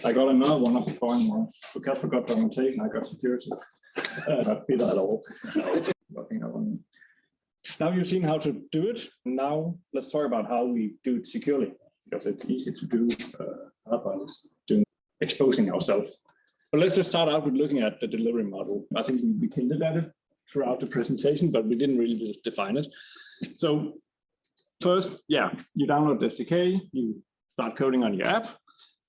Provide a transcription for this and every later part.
I got another one of the foreign ones. Because I forgot documentation, I got security. Not bit at all. Now you've seen how to do it. Now let's talk about how we do it securely, because it's easy to do. Others doing exposing ourselves. But let's just start out with looking at the delivery model. I think we hinted at it throughout the presentation, but we didn't really define it. So first, yeah, you download the SDK, you start coding on your app,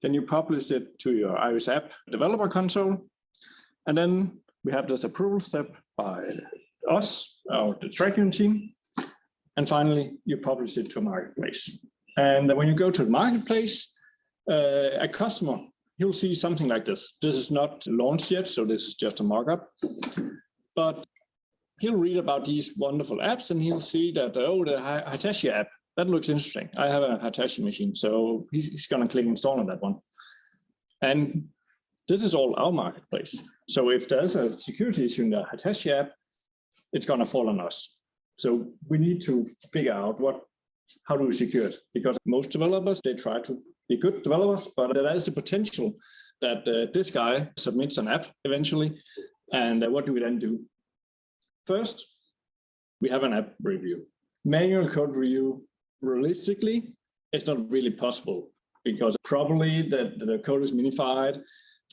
then you publish it to your iOS app developer console, and then we have this approval step by us, or the Trackunit team, and finally you publish it to a marketplace. And when you go to the marketplace, a customer, he'll see something like this. This is not launched yet, so this is just a markup. But he'll read about these wonderful apps and he'll see that, oh, the Hitachi app, that looks interesting. I have a Hitachi machine, so he's going to click install on that one. And this is all our marketplace. So if there's a security issue in the Hitachi app, it's going to fall on us. So we need to figure out how do we secure it? Because most developers, they try to be good developers, but there is a potential that this guy submits an app eventually. And what do we then do? First, we have an app review. Manual code review, realistically, it's not really possible because probably the code is minified.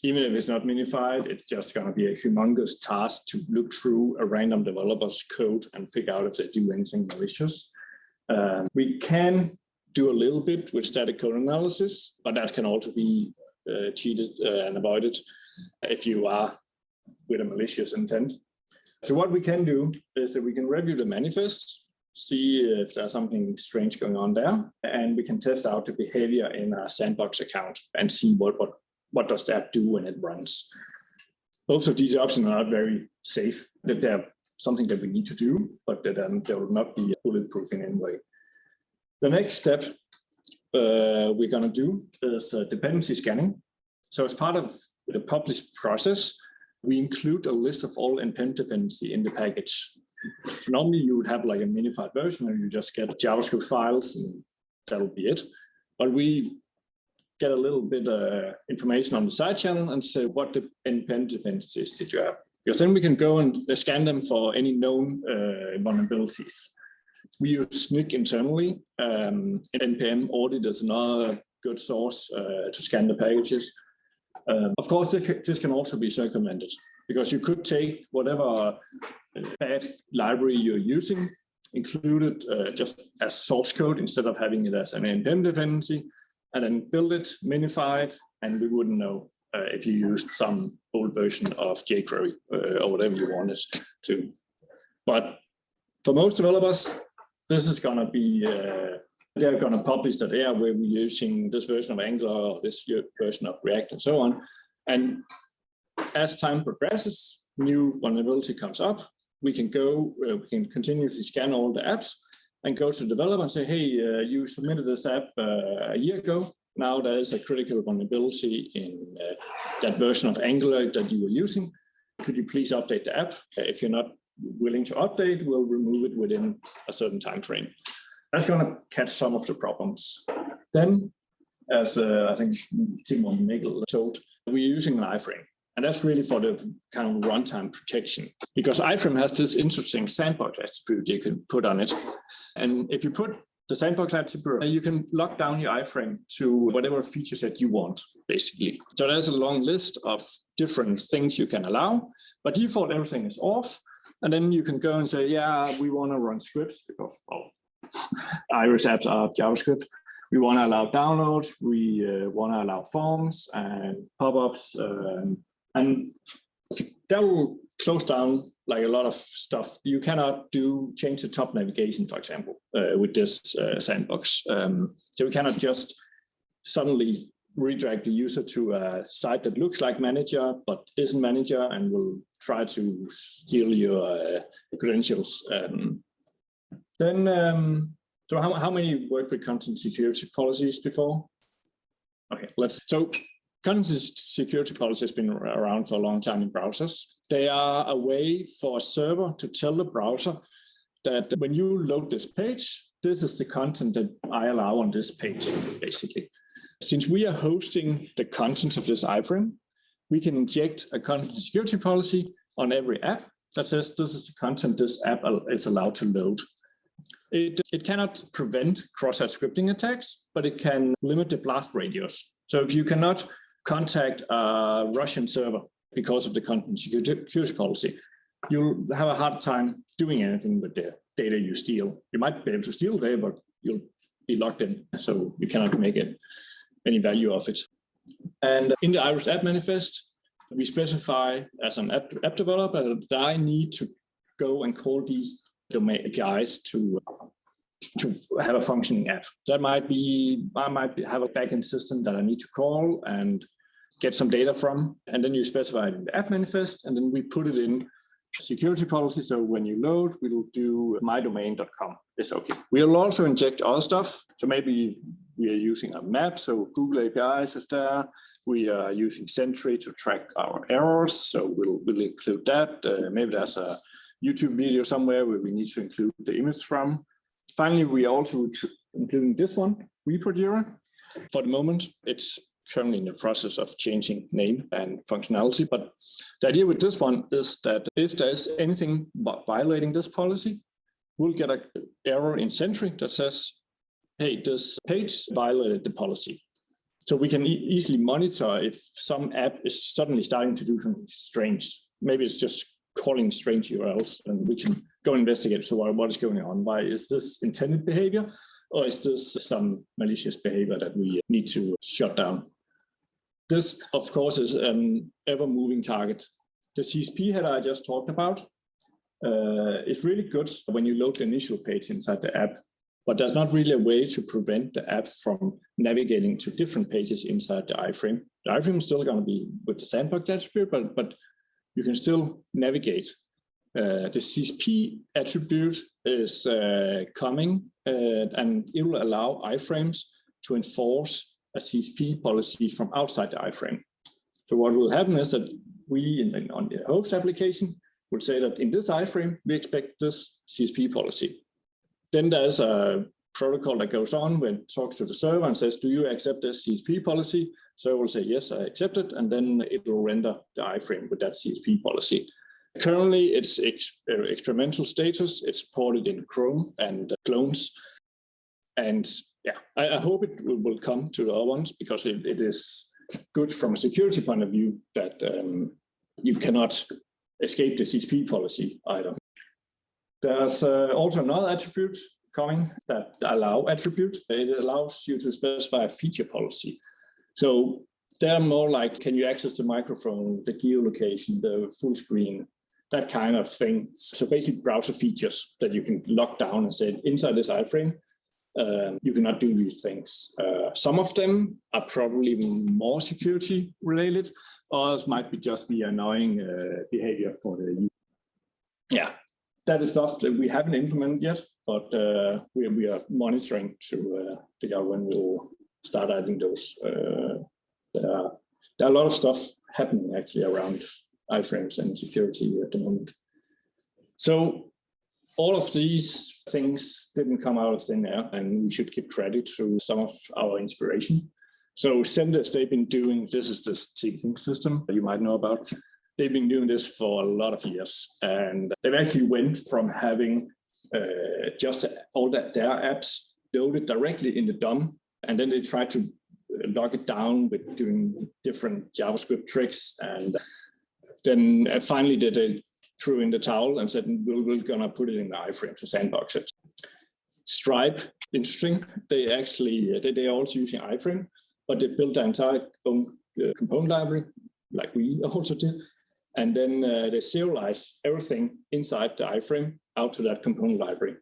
Even if it's not minified, it's just going to be a humongous task to look through a random developer's code and figure out if they do anything malicious. We can do a little bit with static code analysis, but that can also be cheated and avoided if you are with a malicious intent. So what we can do is that we can review the manifest, see if there's something strange going on there, and we can test out the behavior in a sandbox account and see what does that do when it runs. Both of these options are not very safe, that they're something that we need to do, but that they will not be bulletproof in any way. The next step we're going to do is dependency scanning. So as part of the publish process, we include a list of all npm dependency in the package. So normally you would have like a minified version where you just get JavaScript files and that'll be it. But we get a little bit information on the side channel and say what the npm dependencies did you have. Because then we can go and scan them for any known vulnerabilities. We use SNCC internally. npm audit is another good source to scan the packages. Of course, this can also be circumvented because you could take whatever bad library you're using, include it just as source code instead of having it as an npm dependency, and then build it, minify it, and we wouldn't know if you used some old version of jQuery or whatever you wanted to. But for most developers, this is going to be, they're going to publish that where we're using this version of Angular or this version of React and so on. And as time progresses, new vulnerability comes up. We can go, we can continuously scan all the apps and go to the developer and say, hey, you submitted this app a year ago. Now there is a critical vulnerability in that version of Angular that you were using. Could you please update the app? If you're not willing to update, we'll remove it within a certain time frame. That's going to catch some of the problems. Then, as I think Tim or Mikkel told, we're using an Iframe. And that's really for the kind of runtime protection, because Iframe has this interesting sandbox attribute you can put on it. And if you put the sandbox attribute, you can lock down your iframe to whatever feature set you want, basically. So there's a long list of different things you can allow, but default everything is off. And then you can go and say, yeah, we want to run scripts because, well, iOS apps are JavaScript. We want to allow downloads. We want to allow forms and pop-ups. And that will close down like a lot of stuff. You cannot change the top navigation, for example, with this sandbox. So we cannot just suddenly redirect the user to a site that looks like Manager but isn't Manager and will try to steal your credentials. So how many work with content security policies before? Okay, so content security policy has been around for a long time in browsers. They are a way for a server to tell the browser that when you load this page, this is the content that I allow on this page, basically. Since we are hosting the contents of this iframe, we can inject a content security policy on every app that says this is the content this app is allowed to load. It cannot prevent cross-site scripting attacks, but it can limit the blast radius. So if you cannot contact a Russian server because of the content security policy, you'll have a hard time doing anything with the data you steal. You might be able to steal data, but you'll be locked in, so you cannot make any value of it. And in the Iris app manifest, we specify as an app developer that I need to go and call these domain APIs to have a functioning app. That might be, I might have a backend system that I need to call and get some data from. And then you specify it in the app manifest, and then we put it in security policy. So when you load, we'll do mydomain.com. It's okay. We'll also inject other stuff. So maybe we are using a map. So Google APIs is there. We are using Sentry to track our errors. So we'll include that. Maybe there's a YouTube video somewhere where we need to include the image from. Finally, we are also including this one, reproducer. For the moment, it's currently in the process of changing name and functionality. But the idea with this one is that if there's anything violating this policy, we'll get an error in Sentry that says, hey, this page violated the policy. So we can easily monitor if some app is suddenly starting to do something strange. Maybe it's just calling strange URLs, and we can go investigate. So what is going on? Why is this intended behavior, or is this some malicious behavior that we need to shut down? This, of course, is an ever-moving target. The CSP header I just talked about is really good when you load the initial page inside the app, but there's not really a way to prevent the app from navigating to different pages inside the iframe. The iframe is still going to be with the sandbox attribute, but you can still navigate. The CSP attribute is coming, and it will allow iframes to enforce a CSP policy from outside the iframe. So what will happen is that we, on the host application, will say that in this iframe, we expect this CSP policy. Then there's a protocol that goes on when it talks to the server and says, do you accept this CSP policy? So will say, yes, I accept it. And then it will render the iframe with that CSP policy. Currently, it's experimental status. It's supported in Chrome and clones. And yeah, I hope it will come to the other ones, because it is good from a security point of view that you cannot escape the CSP policy either. There's also another attribute coming, that allow attribute. It allows you to specify a feature policy. So they're more like, can you access the microphone, the geolocation, the full screen, that kind of thing. So basically browser features that you can lock down and say, inside this iframe, you cannot do these things. Some of them are probably more security related, others might be just be annoying behavior for the user. Yeah, that is stuff that we haven't implemented yet, but we are monitoring to figure out when we'll start adding those. There are a lot of stuff happening actually around iframes and security at the moment. So all of these things didn't come out of thin air, and we should give credit to some of our inspiration. So Senders, they've been doing, this is the ticketing system that you might know about. They've been doing this for a lot of years, and they've actually went from having just all their apps loaded directly in the DOM, and then they tried to lock it down with doing different JavaScript tricks, and then finally they threw in the towel and said, we're gonna put it in the iframe to sandbox it. Stripe, interesting. They actually, they're also using iframe, but they built their entire own component library, like we also did. And then they serialize everything inside the iframe out to that component library.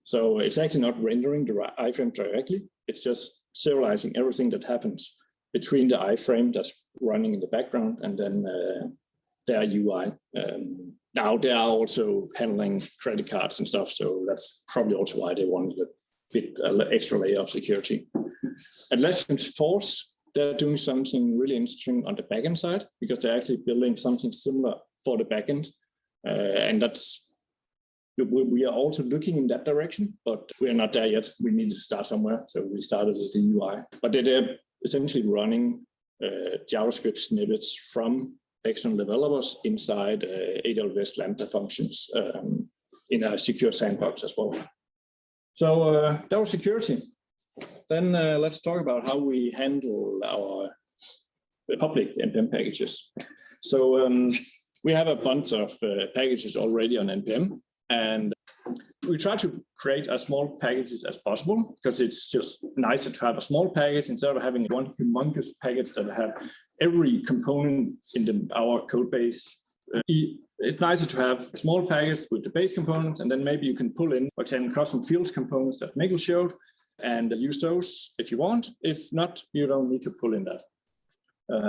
So it's actually not rendering the iframe directly. It's just serializing everything that happens between the iframe that's running in the background and then their UI. Now they are also handling credit cards and stuff, so that's probably also why they wanted a bit extra layer of security. At Legend Force, they're doing something really interesting on the backend side, because they're actually building something similar for the backend, and that's we are also looking in that direction, but we are not there yet. We need to start somewhere, so we started with the UI. But they're essentially running JavaScript snippets from external developers inside AWS Lambda functions in a secure sandbox as well. So that was security. Then let's talk about how we handle our public NPM packages. So we have a bunch of packages already on NPM, and we try to create as small packages as possible because it's just nicer to have a small package instead of having one humongous package that have every component in our code base. It's nicer to have a small package with the base components, and then maybe you can pull in, for example, custom fields components that Mikkel showed, and use those if you want. If not, you don't need to pull in that.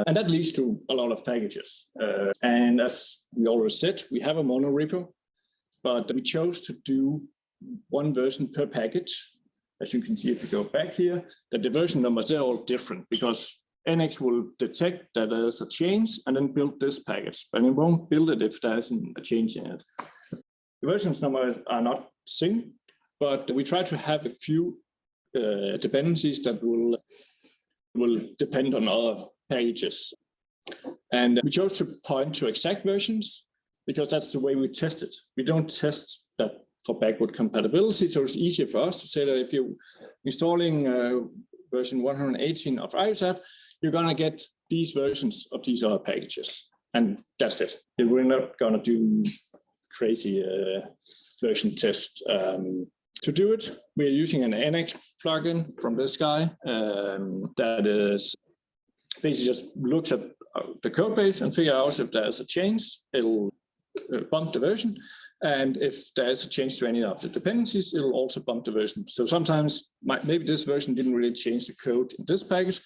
And that leads to a lot of packages. And as we already said, we have a mono repo, but we chose to do one version per package. As you can see, if you go back here, that the version numbers, they're all different because NX will detect that there's a change and then build this package, but it won't build it if there isn't a change in it. The versions numbers are not synced, but we try to have a few dependencies that will depend on other packages. And we chose to point to exact versions because that's the way we test it. We don't test that for backward compatibility, so it's easier for us to say that if you're installing version 118 of iOS app, you're gonna get these versions of these other packages, and that's it. We're not gonna do crazy version test. To do it, we're using an NX plugin from this guy that is basically just looks at the code base and figure out if there's a change, it'll bump the version. And if there's a change to any of the dependencies, it'll also bump the version. So sometimes maybe this version didn't really change the code in this package,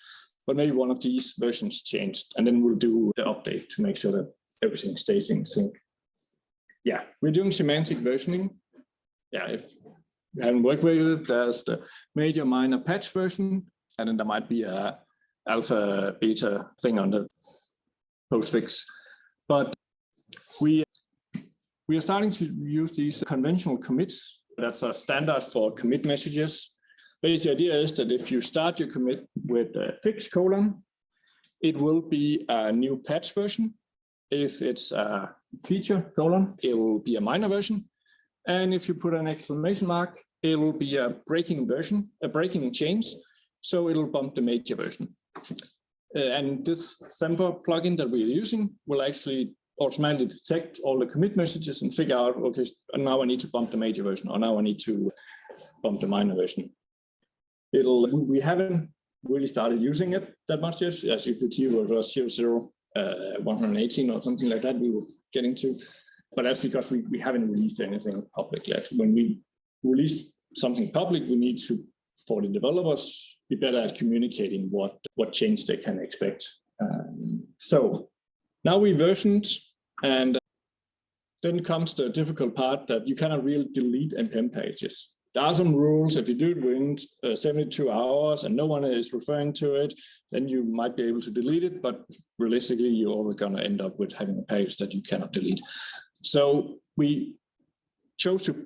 but maybe one of these versions changed. And then we'll do the update to make sure that everything stays in sync. Yeah, we're doing semantic versioning. Yeah, if you haven't worked with it, there's the major minor patch version, and then there might be a alpha beta thing on the postfix. But we are starting to use these conventional commits. That's a standard for commit messages. Basically, the idea is that if you start your commit with a fix : it will be a new patch version. If it's a feature : it will be a minor version. And if you put an exclamation mark, it will be a breaking version, a breaking change. So it'll bump the major version. And this Semper plugin that we're using will actually automatically detect all the commit messages and figure out, okay, now I need to bump the major version, or now I need to bump the minor version. We haven't really started using it that much yet. As you could see, it was 0.0, 118 or something like that we were getting to. But that's because we haven't released anything public yet. When we release something public, we need to, for the developers, be better at communicating what change they can expect. So now we versioned, and then comes the difficult part that you cannot really delete NPM packages. There are some rules. If you do it within 72 hours and no one is referring to it, then you might be able to delete it, but realistically, you're always going to end up with having a package that you cannot delete. So we chose to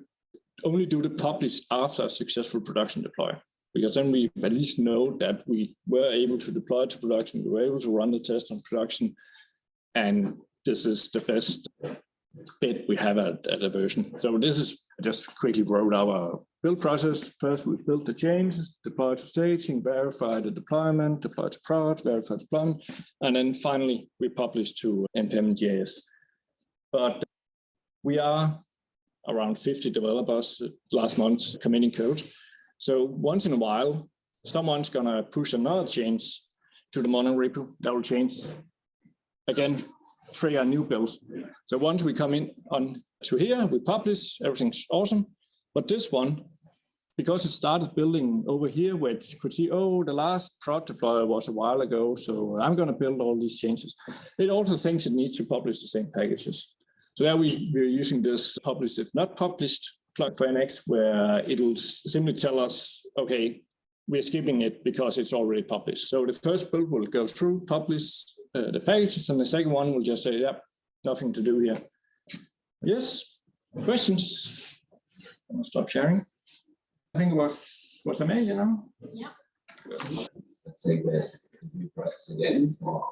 only do the publish after a successful production deploy, because then we at least know that we were able to deploy to production, we were able to run the test on production, and this is the best bit we have at a version. So this is just quickly wrote our build process. First, we built the changes, deploy to staging, verify the deployment, deploy to prod, verify deployment, and then finally we publish to npm.js. But we are around 50 developers last month committing code. So once in a while, someone's gonna push another change to the mono repo that will change again, trigger a new build. So once we come in on to here, we publish, everything's awesome. But this one, because it started building over here, where it could see, oh, the last prod deploy was a while ago, so I'm going to build all these changes. It also thinks it needs to publish the same packages. So now we're using this publish if not published plug for NX, where it'll simply tell us, okay, we're skipping it because it's already published. So the first build will go through, publish the packages, and the second one will just say, yep, nothing to do here. Yes, questions? I'll stop sharing. I think it was Amelia now? Yeah. say that review process again, or